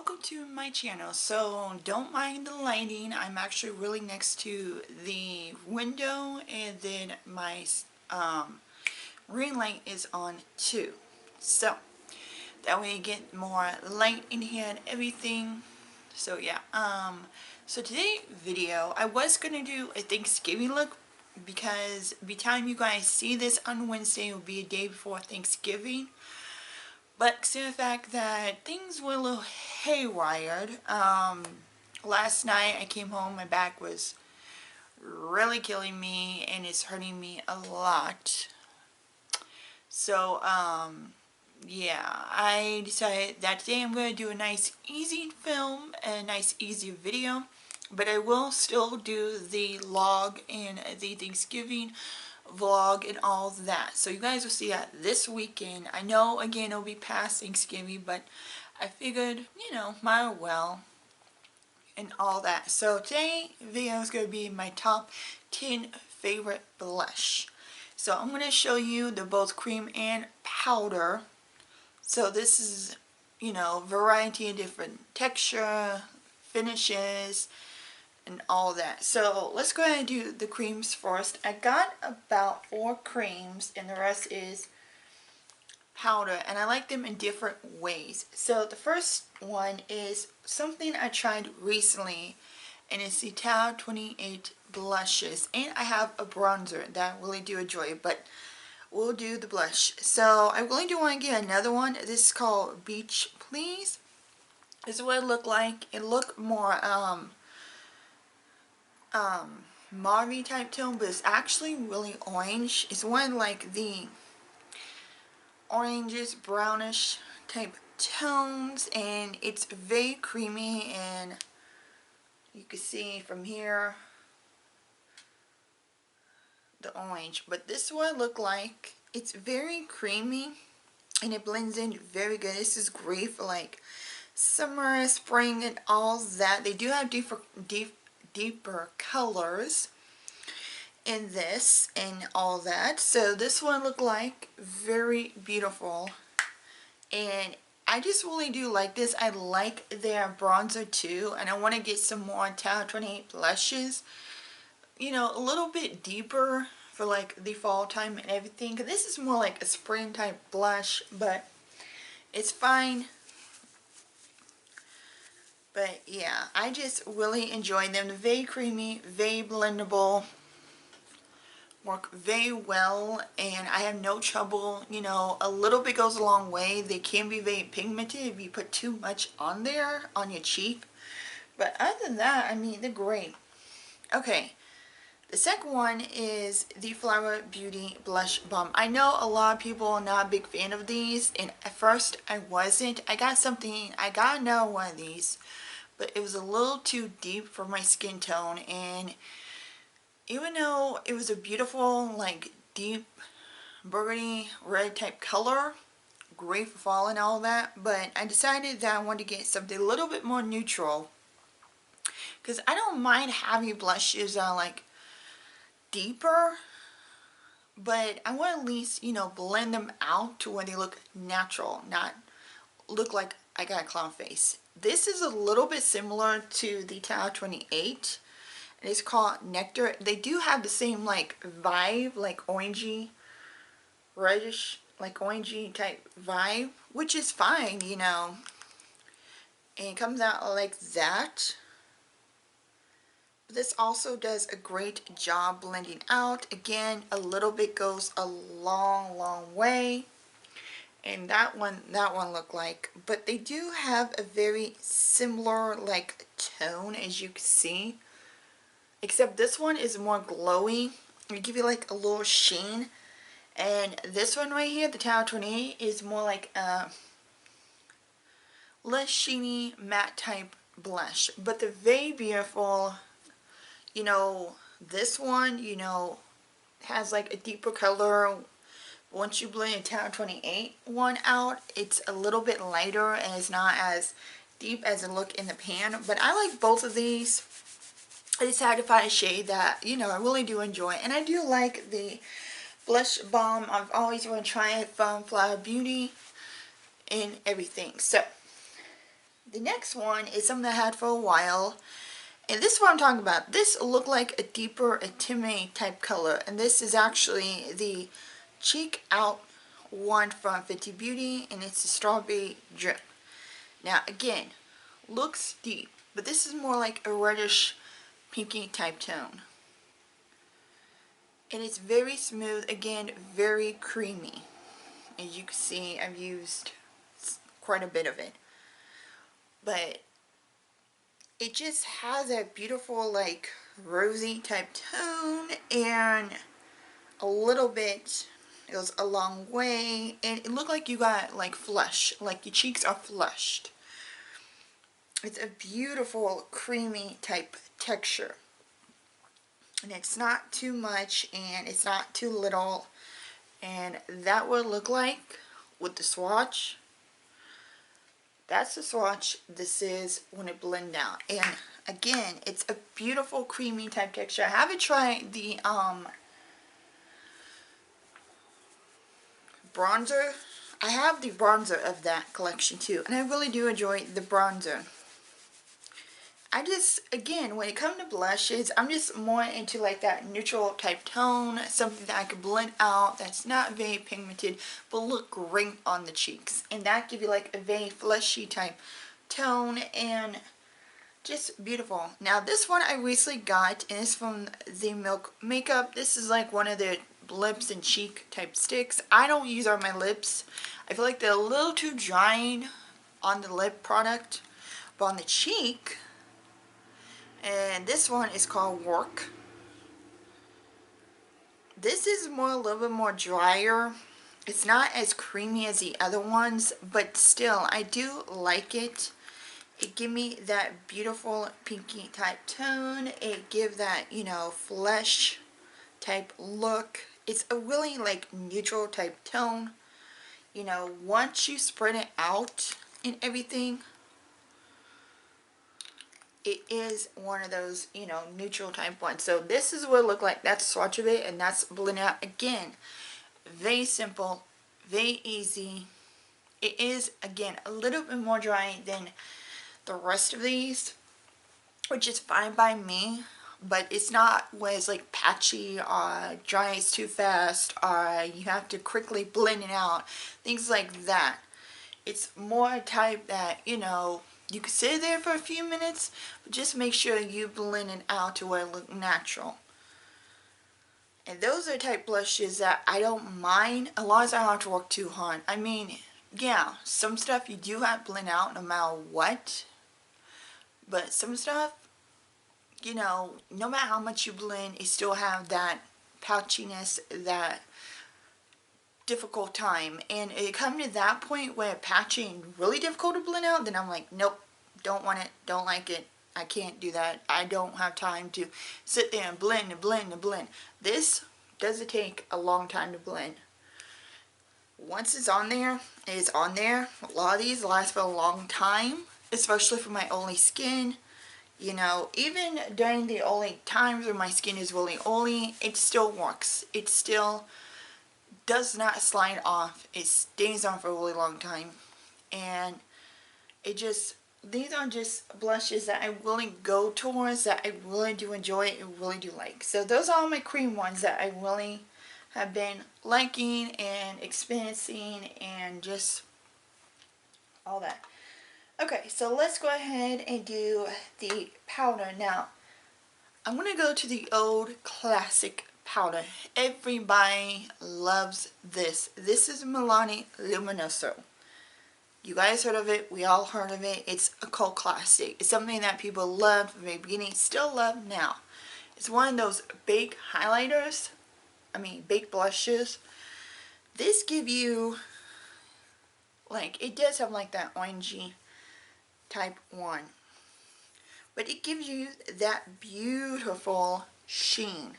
welcome to my channel. So don't mind the lighting. I'm actually really next to the window, and then my ring light is on too, so that way you get more light in here and everything. So yeah, so today's video, I was gonna do a Thanksgiving look because by the time you guys see this on Wednesday, it will be a day before Thanksgiving. But consider the fact that things were a little haywired. Last night I came home, my back was really killing me and it's hurting me a lot. So, yeah, I decided that today I'm going to do a nice easy film, a nice easy video. But I will still do the log and the Thanksgiving vlog and all that, so you guys will see that this weekend. I know again it'll be past Thanksgiving, but I figured, you know, might as well and all that. So today video is going to be my top 10 favorite blush. So I'm going to show you the both cream and powder. So this is, you know, variety of different texture, finishes, and all that. So let's go ahead and do the creams first. I got about 4 creams and the rest is powder, and I like them in different ways. So the first one is something I tried recently, and it's the Tao 28 blushes, and I have a bronzer that I really do enjoy, but we'll do the blush. So I really do want to get another one. This is called Beach Please. This is what it looked like. It looked more mauve type tone, but it's actually really orange. It's one like the oranges, brownish type tones, and it's very creamy, and you can see from here the orange. But this is what it looked like. It's very creamy and it blends in very good. This is great for like summer, spring, and all that. They do have deeper colors in this and all that. So this one looked like very beautiful, and I just really do like this. I like their bronzer too, and I want to get some more Tao 28 blushes, you know, a little bit deeper for like the fall time and everything, because this is more like a spring type blush, but it's fine. But yeah, I just really enjoy them. They're very creamy, very blendable, work very well, and I have no trouble. You know, a little bit goes a long way. They can be very pigmented if you put too much on there on your cheek, but other than that, I mean, they're great. Okay, the second one is the Flower Beauty Blush Balm. I know a lot of people are not a big fan of these, and at first I wasn't. I got another one of these, but it was a little too deep for my skin tone, and even though it was a beautiful like deep burgundy red type color, great for fall and all that, but I decided that I wanted to get something a little bit more neutral, because I don't mind having blushes that are like deeper, but I want to at least, you know, blend them out to where they look natural, not look like I got a clown face. This is a little bit similar to the Tao 28. It's called Nectar. They do have the same like vibe, like orangey, reddish, like orangey type vibe, which is fine, you know. And it comes out like that. But this also does a great job blending out. Again, a little bit goes a long way. And that one looked like, but they do have a very similar like tone, as you can see. Except this one is more glowy. It give you like a little sheen. And this one right here, the Tao 28, is more like a less sheeny matte type blush. But they're very beautiful. You know, this one, you know, has like a deeper color. Once you blend the Tao 28 one out, it's a little bit lighter and it's not as deep as it look in the pan. But I like both of these. I decided to find a shade that, you know, I really do enjoy. And I do like the blush balm. I've always wanted to try it from Flower Beauty and everything. So, The next one is something I had for a while. And this is what I'm talking about. This looked like a deeper intimate type color. And this is actually the Cheek Out one from Fenty Beauty. And it's a strawberry drip. Now again, looks deep. But this is more like a reddish pinky type tone. And it's very smooth. Again, very creamy. As you can see, I've used quite a bit of it. But it just has a beautiful like rosy type tone, and a little bit, it goes a long way, and it looked like you got like flush, like your cheeks are flushed. It's a beautiful creamy type texture, and it's not too much and it's not too little, and that would look like with the swatch. That's the swatch. This is when it blends out. And again, it's a beautiful creamy type texture. I haven't tried the bronzer. I have the bronzer of that collection too, and I really do enjoy the bronzer. I just, again, when it comes to blushes, I'm just more into like that neutral type tone, something that I can blend out, that's not very pigmented, but look great on the cheeks. And that give you like a very fleshy type tone, and just beautiful. Now this one I recently got, and it's from the Milk Makeup. This is like one of their lips and cheek type sticks. I don't use on my lips. I feel like they're a little too drying on the lip product, but on the cheek, and this one is called Work. This is more, a little bit more drier. It's not as creamy as the other ones, but still, I do like it. It give me that beautiful pinky type tone. It give that, you know, flesh type look. It's a really like neutral type tone. You know, once you spread it out and everything, it is one of those, you know, neutral type ones. So this is what it looked like. That's a swatch of it, and that's blended out. Again, very simple, very easy. It is, again, a little bit more dry than the rest of these, which is fine by me, but it's not where it's like patchy or dries too fast or you have to quickly blend it out, things like that. It's more type that, you know, you can sit there for a few minutes, but just make sure you blend it out to where it looks natural. And those are the type blushes that I don't mind as long as I don't have to work too hard. I mean, yeah, some stuff you do have to blend out no matter what, but some stuff, you know, no matter how much you blend, it still have that pouchiness, that difficult time. And it comes to that point where patching really difficult to blend out, then I'm like, nope, don't want it, don't like it, I can't do that. I don't have time to sit there and blend and blend and blend. This doesn't take a long time to blend. Once it's on there, it's on there. A lot of these last for a long time, especially for my oily skin. You know, even during the oily times where my skin is really oily, it still works. It still does not slide off. It stays on for a really long time. And it just, these are just blushes that I really go towards, that I really do enjoy and really do like. So those are all my cream ones that I really have been liking and experiencing and just all that. Okay, so let's go ahead and do the powder. Now, I'm going to go to the old classic powder. Everybody loves this. This is Milani Luminoso. You guys heard of it. We all heard of it. It's a cult classic. It's something that people loved from the beginning, still love now. It's one of those baked highlighters. I mean, baked blushes. This give you, like, it does have like that orangey type one, but it gives you that beautiful sheen,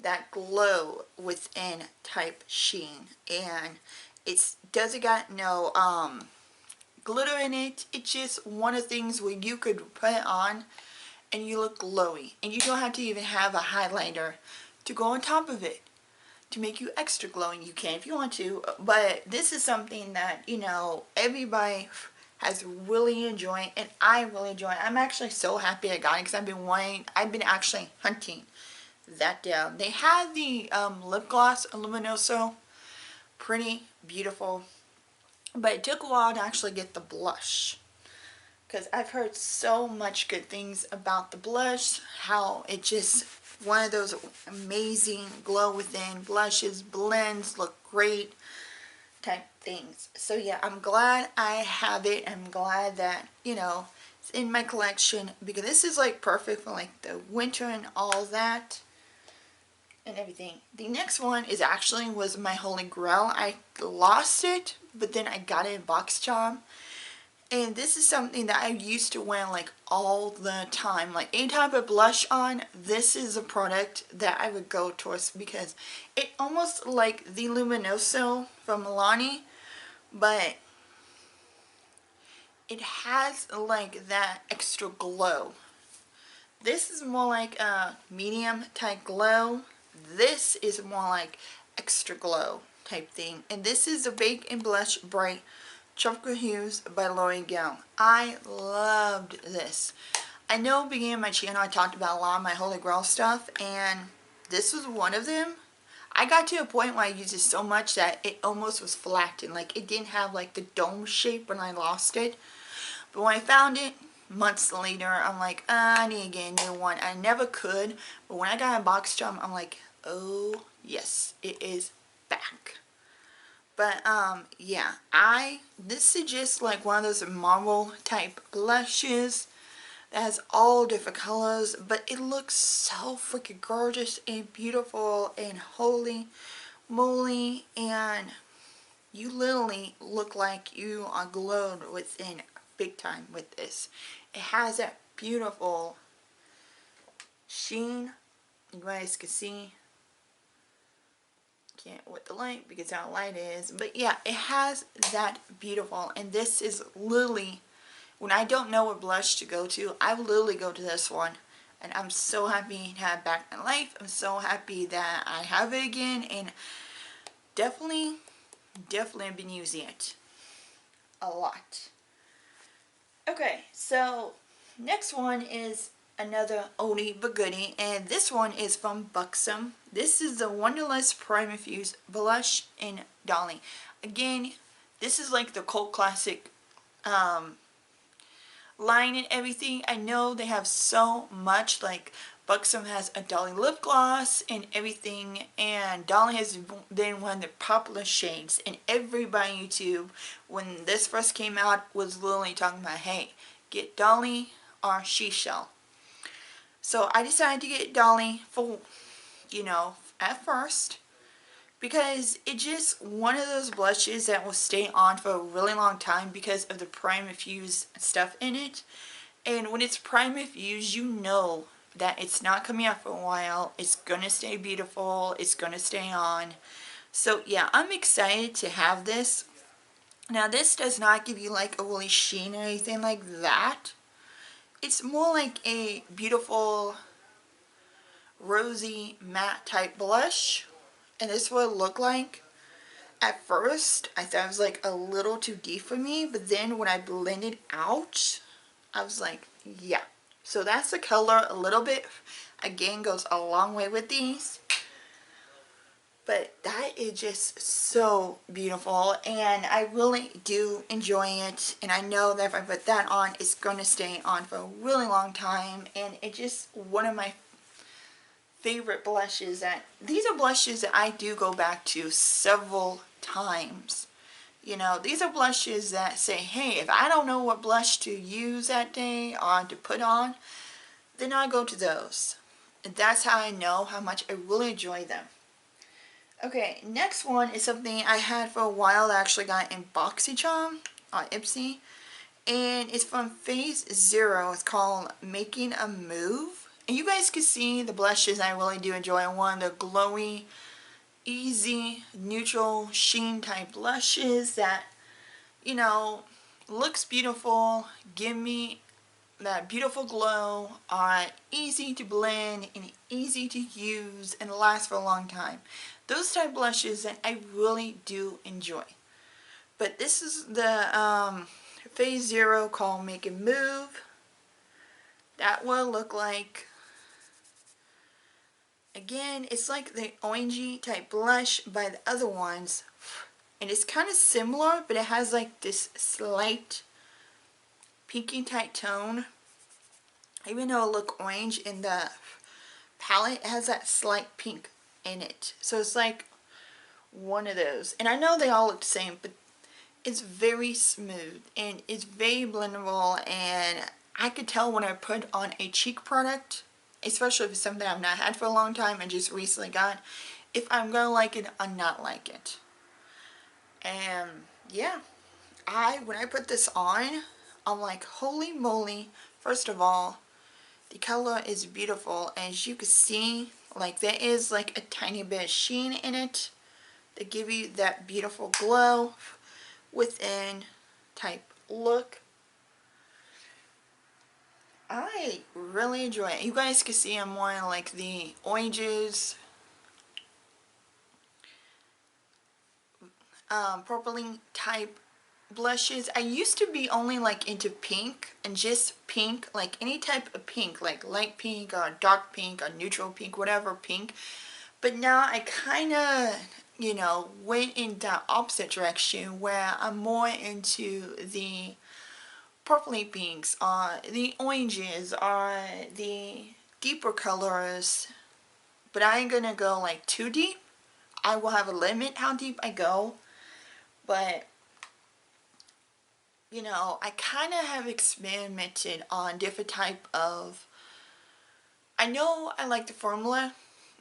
that glow within type sheen, and it doesn't got no glitter in it. It's just one of the things where you could put it on and you look glowy, and you don't have to even have a highlighter to go on top of it to make you extra glowing. You can if you want to, but this is something that, you know, everybody has really enjoyed, and I really enjoy it. I'm actually so happy I got it because I've been actually hunting that down. They had the lip gloss Luminoso, pretty beautiful, but it took a while to actually get the blush because I've heard so much good things about the blush, how it just one of those amazing glow within blushes, blends, look great type things. So yeah, I'm glad I have it. I'm glad that, you know, it's in my collection because this is like perfect for like the winter and all that and everything. The next one is actually was my Holy Grail. I lost it, but then I got it in box charm. And this is something that I used to wear like all the time. Like anytime I put blush on, this is a product that I would go towards because it almost like the Luminoso from Milani, but it has like that extra glow. This is more like a medium type glow. This is more like extra glow type thing. And this is the Bake and Blush Bright Tropical Hues by L'Oreal. I loved this. I know beginning of my channel I talked about a lot of my Holy Grail stuff, and this was one of them. I got to a point where I used it so much that it almost was flattened. Like it didn't have like the dome shape when I lost it. But when I found it months later, I'm like, I need to get a new one. I never could, but when I got a box charm, I'm like, oh yes, it is back. But yeah, this is just like one of those marble type blushes that has all different colors, but it looks so freaking gorgeous and beautiful and holy moly, and you literally look like you are glowed within big time with this. It has that beautiful sheen. You guys can see. Can't with the light because how light is, but yeah, it has that beautiful. And this is literally, when I don't know what blush to go to, I literally go to this one, and I'm so happy to have it back in my life. I'm so happy that I have it again, and definitely I've been using it a lot. Okay, so next one is another oldie but goodie, and this one is from Buxom. This is the Wonderlust Prime Infused Blush in Dolly. Again, this is like the cult classic line and everything. I know they have so much, like Buxom has a Dolly lip gloss and everything, and Dolly has been one of the popular shades, and everybody on YouTube when this first came out was literally talking about, hey, get Dolly or She Shall. So I decided to get Dolly for, you know, at first, because it's just one of those blushes that will stay on for a really long time because of the prime infused stuff in it. And when it's prime infused, you know that it's not coming out for a while. It's gonna stay beautiful. It's gonna stay on. So yeah, I'm excited to have this. Now this does not give you like a really sheen or anything like that. It's more like a beautiful rosy matte type blush, and this is what it looked like. At first I thought it was like a little too deep for me, but then when I blended out, I was like, yeah. So that's the color a little bit. Again, goes a long way with these. But that is just so beautiful, and I really do enjoy it. And I know that if I put that on, it's going to stay on for a really long time. And it's just one of my favorite blushes. These are blushes that I do go back to several times. You know, these are blushes that say, hey, if I don't know what blush to use that day or to put on, then I go to those. And that's how I know how much I really enjoy them. Okay, next one is something I had for a while that I actually got in BoxyCharm on Ipsy. And it's from Phase Zero. It's called Making a Move. And you guys can see the blushes I really do enjoy. One of the glowy, easy, neutral, sheen type blushes that, you know, looks beautiful, give me that beautiful glow, are easy to blend and easy to use and last for a long time. Those type blushes that I really do enjoy. But this is the phase 0 called Make It Move. That will look like, again, it's like the orangey type blush by the other ones, and it's kind of similar, but it has like this slight pinky type tone. Even though it look orange in the palette, it has that slight pink in it. So it's like one of those. And I know they all look the same, but it's very smooth and it's very blendable, and I could tell when I put on a cheek product, especially if it's something I've not had for a long time and just recently got, if I'm gonna like it or not like it. And yeah, when I put this on, I'm like, holy moly. First of all, the color is beautiful. As you can see, like there is like a tiny bit of sheen in it to give you that beautiful glow within type look. I really enjoy it. You guys can see I'm wearing like the oranges, purpling type blushes. I used to be only like into pink and just pink, like any type of pink, like light pink or dark pink or neutral pink, whatever pink. But now I kind of, you know, went in the opposite direction where I'm more into the purpley pinks or the oranges or the deeper colors. But I ain't gonna go like too deep. I will have a limit how deep I go. But you know, I kind of have experimented on different type of, I know I like the formula,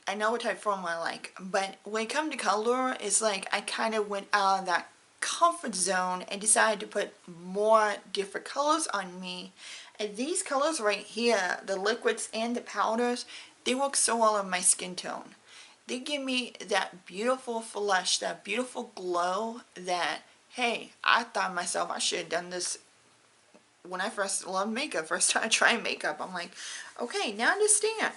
I know what type of formula I like, but when it comes to color, it's like I kind of went out of that comfort zone and decided to put more different colors on me. And these colors right here, the liquids and the powders, they work so well on my skin tone. They give me that beautiful flush, that beautiful glow that, hey, I thought myself I should have done this when I first loved makeup. First time I tried makeup, I'm like, okay, now I understand.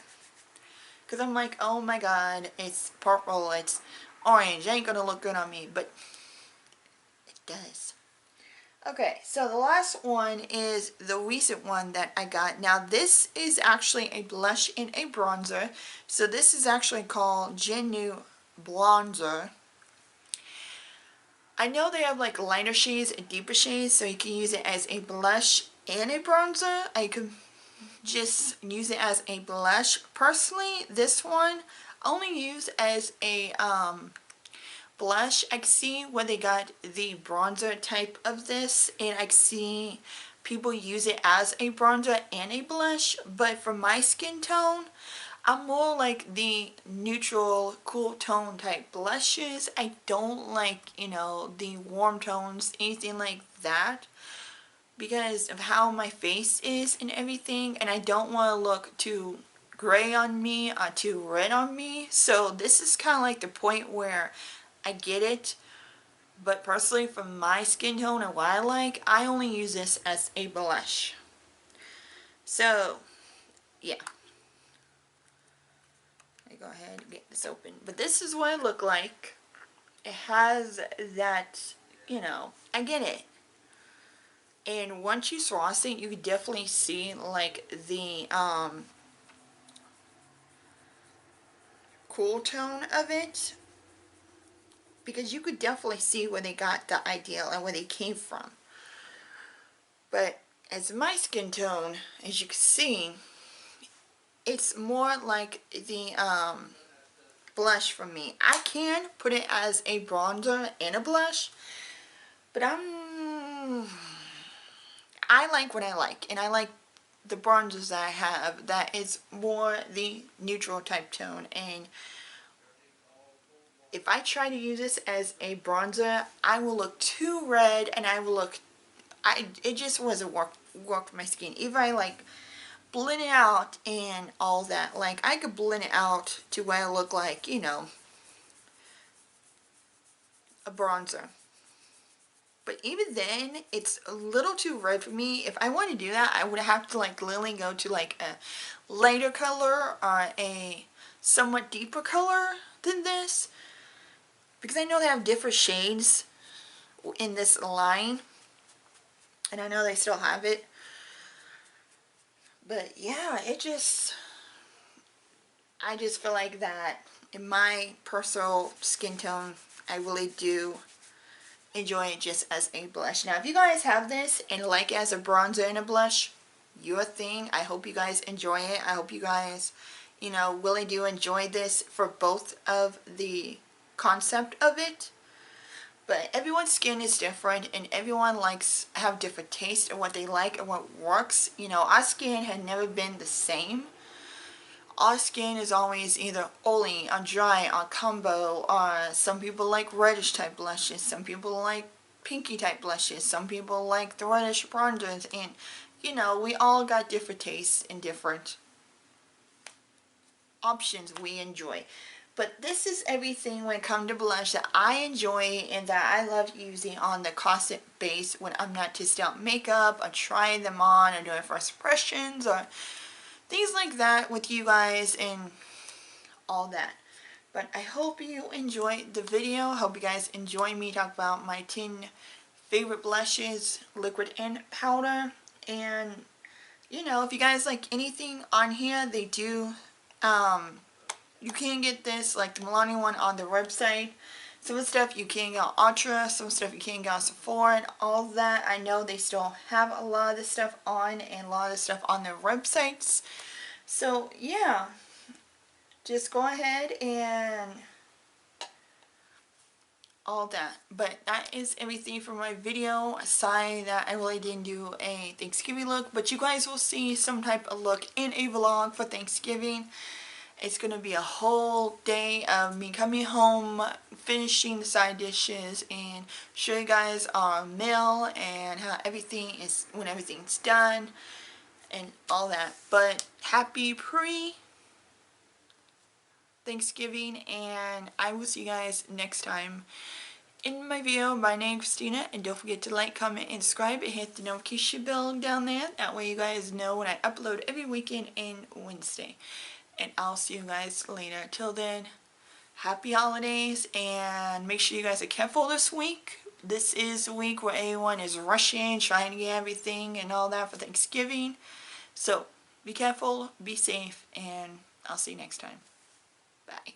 Because I'm like, oh my god, it's purple, it's orange, it ain't gonna look good on me, but it does. Okay, so the last one is the recent one that I got. Now this is actually a blush and a bronzer. So this is actually called Genu Bronzer. I know they have like lighter shades and deeper shades, so you can use it as a blush and a bronzer. I could just use it as a blush. Personally, this one I only use as a blush. I can see where they got the bronzer type of this, and I can see people use it as a bronzer and a blush, but for my skin tone, I'm more like the neutral, cool tone type blushes. I don't like, you know, the warm tones, anything like that, because of how my face is and everything, and I don't want to look too gray on me or too red on me. So this is kind of like the point where I get it, but personally for my skin tone and what I like, I only use this as a blush. So yeah, go ahead and get this open. But this is what it looked like. It has that, you know, I get it. And once you swatch it, you can definitely see like the cool tone of it. Because you could definitely see where they got the idea and where they came from. But as my skin tone, as you can see, it's more like the blush for me. I can put it as a bronzer and a blush, but I like what I like, and I like the bronzers that I have that is more the neutral type tone. And if I try to use this as a bronzer, I will look too red, and I will look, it just wasn't work for my skin. If I like blend it out and all that, like I could blend it out to where I look like, you know, a bronzer. But even then, it's a little too red for me. If I want to do that, I would have to like literally go to like a lighter color or a somewhat deeper color than this. Because I know they have different shades in this line. and I know they still have it. But yeah, I just feel like that in my personal skin tone, I really do enjoy it just as a blush. Now, if you guys have this and like it as a bronzer and a blush, your thing. I hope you guys enjoy it. I hope you guys, you know, really do enjoy this for both of the concept of it. But everyone's skin is different, and everyone have different tastes and what they like and what works. You know, our skin had never been the same. Our skin is always either oily or dry or combo, or some people like reddish type blushes, some people like pinky type blushes, some people like the reddish bronzers, and you know, we all got different tastes and different options we enjoy. But this is everything when it comes to blush that I enjoy and that I love using on the constant base when I'm not testing out makeup or trying them on or doing first impressions or things like that with you guys and all that. But I hope you enjoyed the video. I hope you guys enjoy me talk about my 10 favorite blushes, liquid and powder. And you know, if you guys like anything on here, they do you can get this, like the Milani one, on their website. Some of the stuff you can get on Ultra, some stuff you can get on Sephora, and all that. I know they still have a lot of this stuff on, and a lot of this stuff on their websites. So yeah, just go ahead and all that. But that is everything for my video. Sorry that I really didn't do a Thanksgiving look, but you guys will see some type of look in a vlog for Thanksgiving. It's going to be a whole day of me coming home, finishing the side dishes, and show you guys our meal and how everything is, when everything's done, and all that. But happy pre-Thanksgiving, and I will see you guys next time in my video. My name is Christina, and don't forget to like, comment, and subscribe, and hit the notification bell down there. That way you guys know when I upload every weekend and Wednesday. And I'll see you guys later. Till then, happy holidays, and make sure you guys are careful this week. This is a week where everyone is rushing, trying to get everything and all that for Thanksgiving. So, be careful, be safe, and I'll see you next time. Bye.